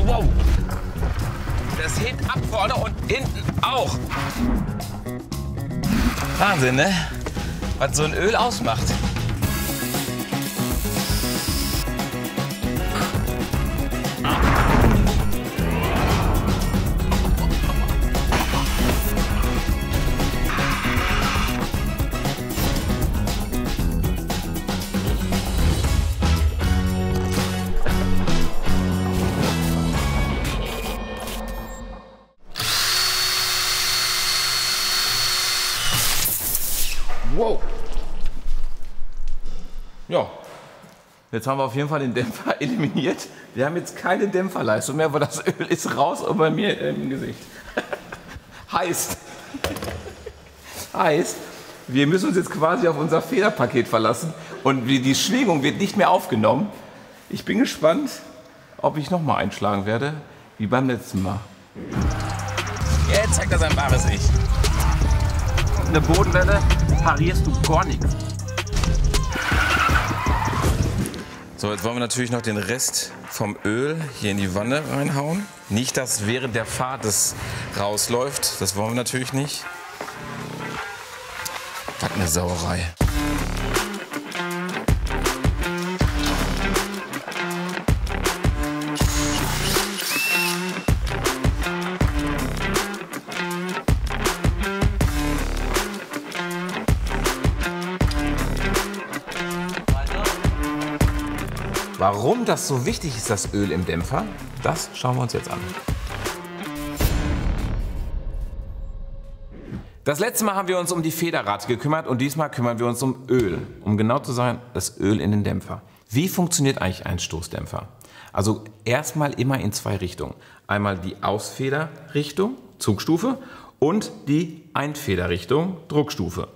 wow. Das hebt ab vorne und hinten auch. Wahnsinn, ne? Was so ein Öl ausmacht. Wow. Ja, jetzt haben wir auf jeden Fall den Dämpfer eliminiert. Wir haben jetzt keine Dämpferleistung mehr, weil das Öl ist raus und bei mir im Gesicht. Heißt, wir müssen uns jetzt quasi auf unser Federpaket verlassen und die Schwingung wird nicht mehr aufgenommen. Ich bin gespannt, ob ich nochmal einschlagen werde, wie beim letzten Mal. Jetzt zeigt er sein wahres Ich. Eine Bodenwelle parierst du gar nichts. So, jetzt wollen wir natürlich noch den Rest vom Öl hier in die Wanne reinhauen. Nicht, dass während der Fahrt es rausläuft. Das wollen wir natürlich nicht. Was eine Sauerei. Warum das so wichtig ist, das Öl im Dämpfer, das schauen wir uns jetzt an. Das letzte Mal haben wir uns um die Federrate gekümmert und diesmal kümmern wir uns um Öl. Um genau zu sein, das Öl in den Dämpfer. Wie funktioniert eigentlich ein Stoßdämpfer? Also erstmal immer in zwei Richtungen. Einmal die Ausfederrichtung, Zugstufe, und die Einfederrichtung, Druckstufe.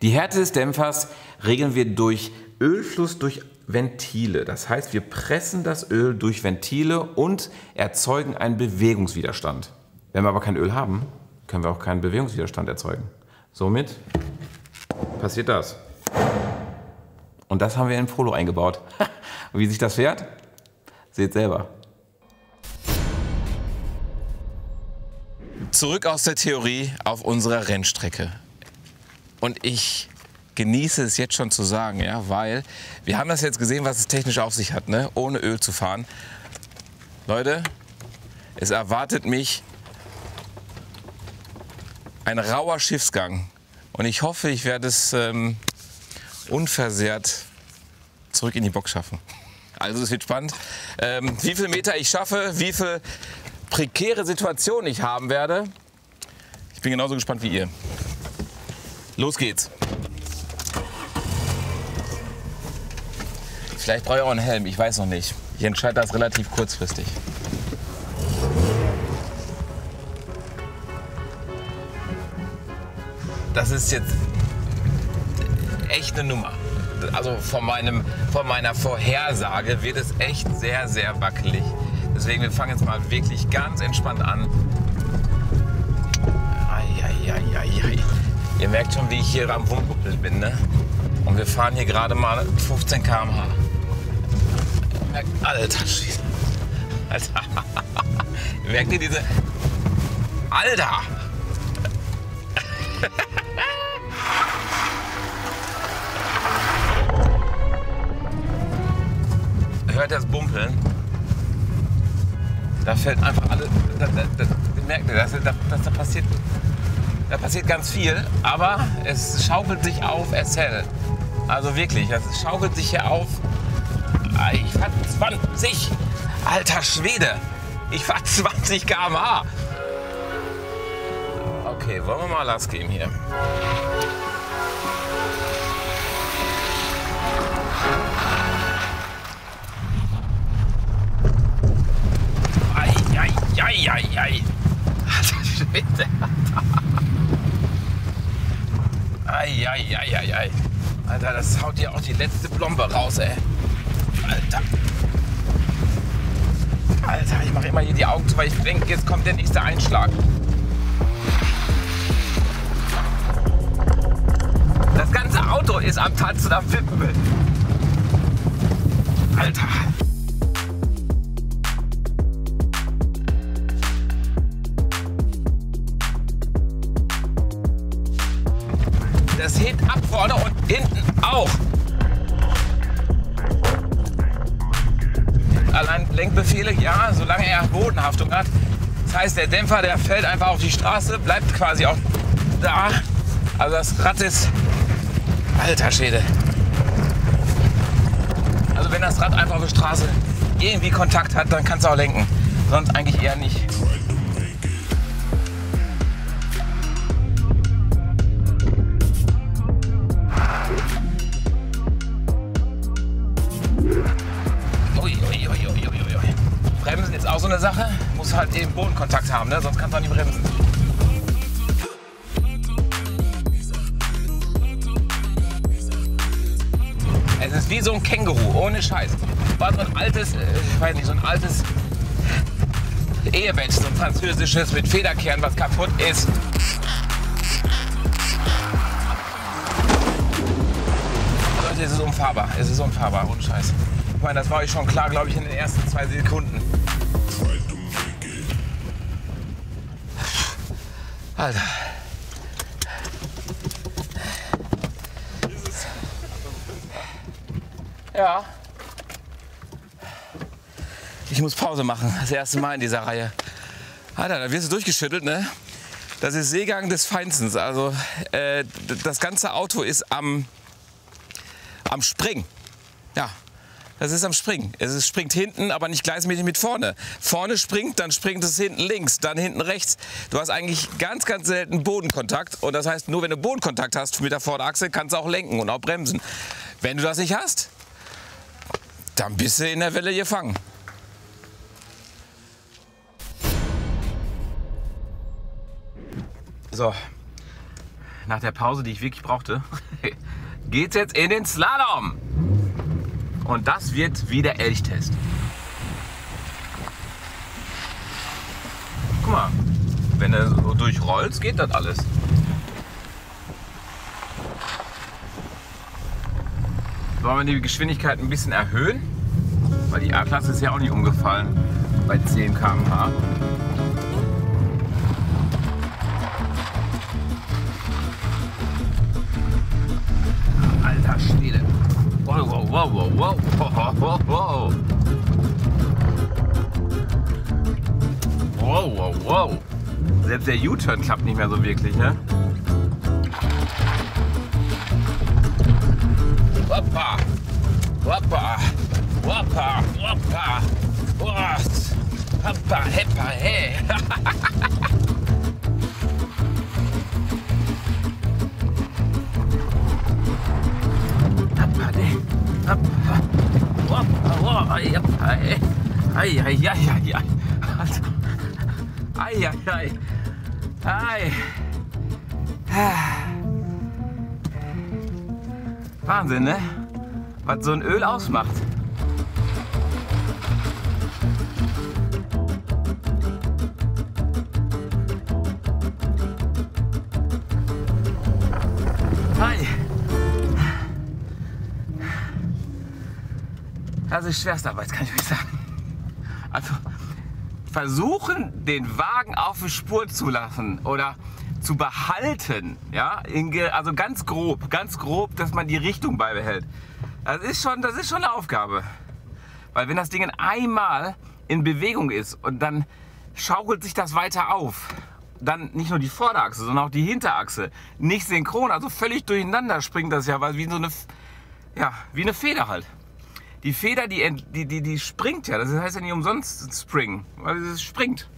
Die Härte des Dämpfers regeln wir durch Ölfluss durch Ventile. Das heißt, wir pressen das Öl durch Ventile und erzeugen einen Bewegungswiderstand. Wenn wir aber kein Öl haben, können wir auch keinen Bewegungswiderstand erzeugen. Somit passiert das. Und das haben wir in Prolo eingebaut. Und wie sich das fährt? Seht selber. Zurück aus der Theorie auf unserer Rennstrecke. Und ich genieße es jetzt schon zu sagen, ja, weil wir haben das jetzt gesehen, was es technisch auf sich hat, ne? Ohne Öl zu fahren. Leute, es erwartet mich ein rauer Schiffsgang und ich hoffe, ich werde es unversehrt zurück in die Box schaffen. Also es wird spannend, wie viel Meter ich schaffe, wie viel prekäre Situationen ich haben werde. Ich bin genauso gespannt wie ihr. Los geht's. Vielleicht brauche ich auch einen Helm, ich weiß noch nicht. Ich entscheide das relativ kurzfristig. Das ist jetzt echt eine Nummer. Also von meiner Vorhersage wird es echt sehr, sehr wackelig. Deswegen, wir fangen jetzt mal wirklich ganz entspannt an. Ai. Ihr merkt schon, wie ich hier am Rumkuppeln bin, ne? Und wir fahren hier gerade mal 15 km/h. Alter Schwede. Alter. Merkt ihr diese... Alter! Hört das Bumpeln? Da fällt einfach alles... Merkt ihr, da passiert ganz viel, aber es schaukelt sich auf, erzähl. Also wirklich, es schaukelt sich hier auf. Ich fahr 20! Alter Schwede! Ich fahr 20 km/h! Okay, wollen wir mal Gas geben hier. Ai. Alter Schwede! Ai. Alter, das haut hier auch die letzte Plombe raus, ey. Alter, ich mache immer hier die Augen zu, weil ich denke, jetzt kommt der nächste Einschlag. Das ganze Auto ist am Tanzen, am Wippen. hebt ab vorne und hinten auch. Allein Lenkbefehle, ja, solange er Bodenhaftung hat. Das heißt, der Dämpfer, der fällt einfach auf die Straße, bleibt quasi auch da. Also das Rad ist, alter Schwede. Also wenn das Rad einfach auf der Straße irgendwie Kontakt hat, dann kannst du auch lenken. Sonst eigentlich eher nicht. Bremsen ist auch so eine Sache. Muss halt eben Bodenkontakt haben, ne? Sonst kannst du auch nicht bremsen. Es ist wie so ein Känguru, ohne Scheiß. War so ein altes, ich weiß nicht, so ein altes Ehebett, so ein französisches mit Federkern, was kaputt ist. Leute, es ist unfahrbar. Es ist unfahrbar, ohne Scheiß. Ich meine, das war euch schon klar, glaube ich, in den ersten 2 Sekunden. Alter. Ja. Ich muss Pause machen. Das erste Mal in dieser Reihe. Alter, da wirst du durchgeschüttelt, ne? Das ist Seegang des Feinstens. Also, das ganze Auto ist am Springen. Ja. Das ist am Springen. Es springt hinten, aber nicht gleichmäßig mit vorne. Vorne springt, dann springt es hinten links, dann hinten rechts. Du hast eigentlich ganz, ganz selten Bodenkontakt. Und das heißt, nur wenn du Bodenkontakt hast mit der Vorderachse, kannst du auch lenken und auch bremsen. Wenn du das nicht hast, dann bist du in der Welle gefangen. So, nach der Pause, die ich wirklich brauchte, geht's jetzt in den Slalom. Und das wird wie der Elchtest. Guck mal, wenn du so durchrollst, geht das alles. Wollen wir die Geschwindigkeit ein bisschen erhöhen? Weil die A-Klasse ist ja auch nicht umgefallen bei 10 km/h. Alter Schwede. Wow, wow, wow, wow, wow, wow, wow. Wow, wow, wow. Selbst der U-Turn klappt nicht mehr so wirklich, ne? Hoppa, hoppa, hoppa, hoppa, hoppa, heppa, hey. Wahnsinn, ne? Was so ein Öl ausmacht. Das ist Schwerstarbeit, kann ich euch sagen. Also versuchen, den Wagen auf die Spur zu lassen oder zu behalten, ja, also ganz grob, dass man die Richtung beibehält. Das ist schon eine Aufgabe. Weil wenn das Ding einmal in Bewegung ist und dann schaukelt sich das weiter auf, dann nicht nur die Vorderachse, sondern auch die Hinterachse, nicht synchron, also völlig durcheinander springt das ja, weil wie so eine, ja, wie eine Feder halt. Die Feder, die springt ja, das heißt ja nicht umsonst springen, weil sie springt.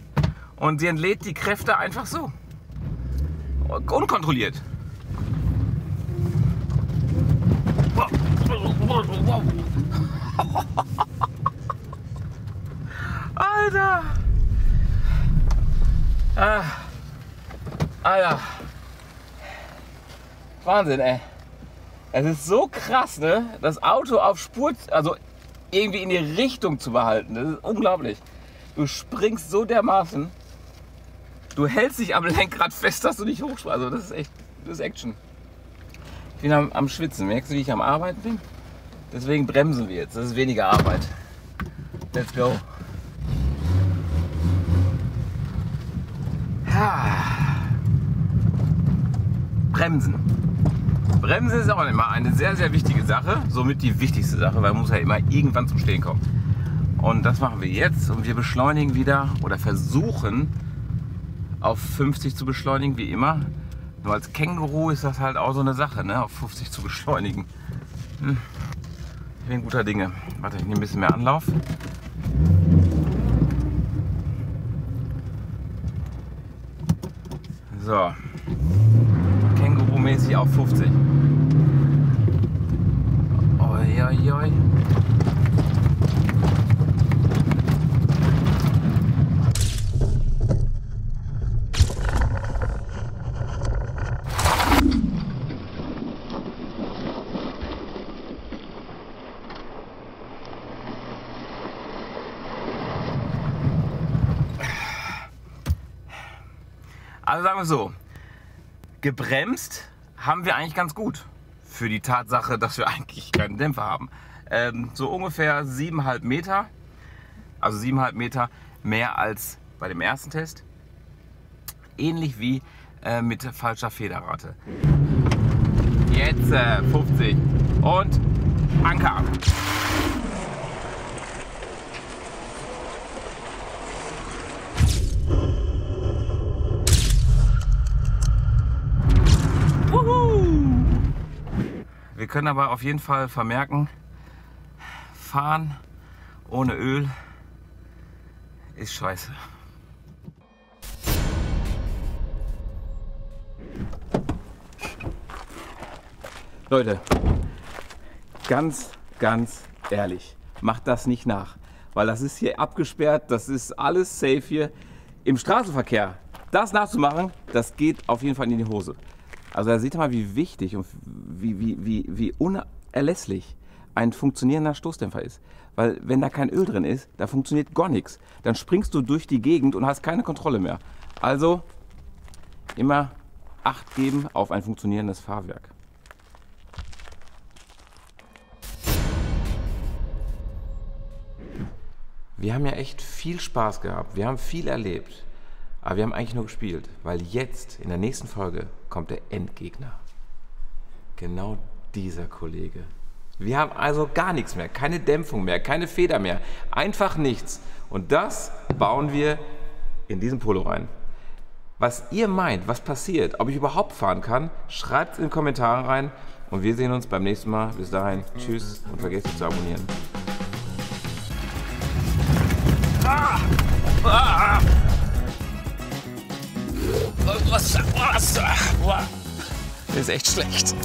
Und sie entlädt die Kräfte einfach so. Unkontrolliert. Alter! Alter! Wahnsinn, ey. Es ist so krass, ne? Das Auto auf Spur, also irgendwie in die Richtung zu behalten. Das ist unglaublich. Du springst so dermaßen. Du hältst dich am Lenkrad fest, dass du nicht hochspringst. Also das ist echt, das ist Action. Ich bin am Schwitzen. Merkst du, wie ich am Arbeiten bin? Deswegen bremsen wir jetzt. Das ist weniger Arbeit. Let's go. Bremsen. Bremsen ist auch immer eine sehr, sehr wichtige Sache. Somit die wichtigste Sache, weil man muss ja immer irgendwann zum Stehen kommen. Und das machen wir jetzt und wir beschleunigen wieder oder versuchen auf 50 zu beschleunigen, wie immer. Nur als Känguru ist das halt auch so eine Sache, ne? Auf 50 zu beschleunigen. Ich bin guter Dinge. Warte, ich nehme ein bisschen mehr Anlauf. So. Känguru-mäßig auf 50. Oi, oi, oi. Also sagen wir so, gebremst haben wir eigentlich ganz gut für die Tatsache, dass wir eigentlich keinen Dämpfer haben. So ungefähr 7,5 Meter, also 7,5 Meter mehr als bei dem ersten Test. Ähnlich wie mit falscher Federrate. Jetzt 50 und Anker. Wir können aber auf jeden Fall vermerken, fahren ohne Öl ist scheiße. Leute, ganz ehrlich, macht das nicht nach, weil das ist hier abgesperrt, das ist alles safe hier. Im Straßenverkehr, das nachzumachen, das geht auf jeden Fall in die Hose. Also da seht ihr mal, wie wichtig und wie unerlässlich ein funktionierender Stoßdämpfer ist. Weil wenn da kein Öl drin ist, da funktioniert gar nichts. Dann springst du durch die Gegend und hast keine Kontrolle mehr. Also immer Acht geben auf ein funktionierendes Fahrwerk. Wir haben ja echt viel Spaß gehabt, wir haben viel erlebt. Aber wir haben eigentlich nur gespielt, weil jetzt in der nächsten Folge kommt der Endgegner. Genau dieser Kollege. Wir haben also gar nichts mehr, keine Dämpfung mehr, keine Feder mehr, einfach nichts. Und das bauen wir in diesen Polo rein. Was ihr meint, was passiert, ob ich überhaupt fahren kann, schreibt es in die Kommentare rein und wir sehen uns beim nächsten Mal. Bis dahin, tschüss und vergesst nicht zu abonnieren. Das ist echt schlecht.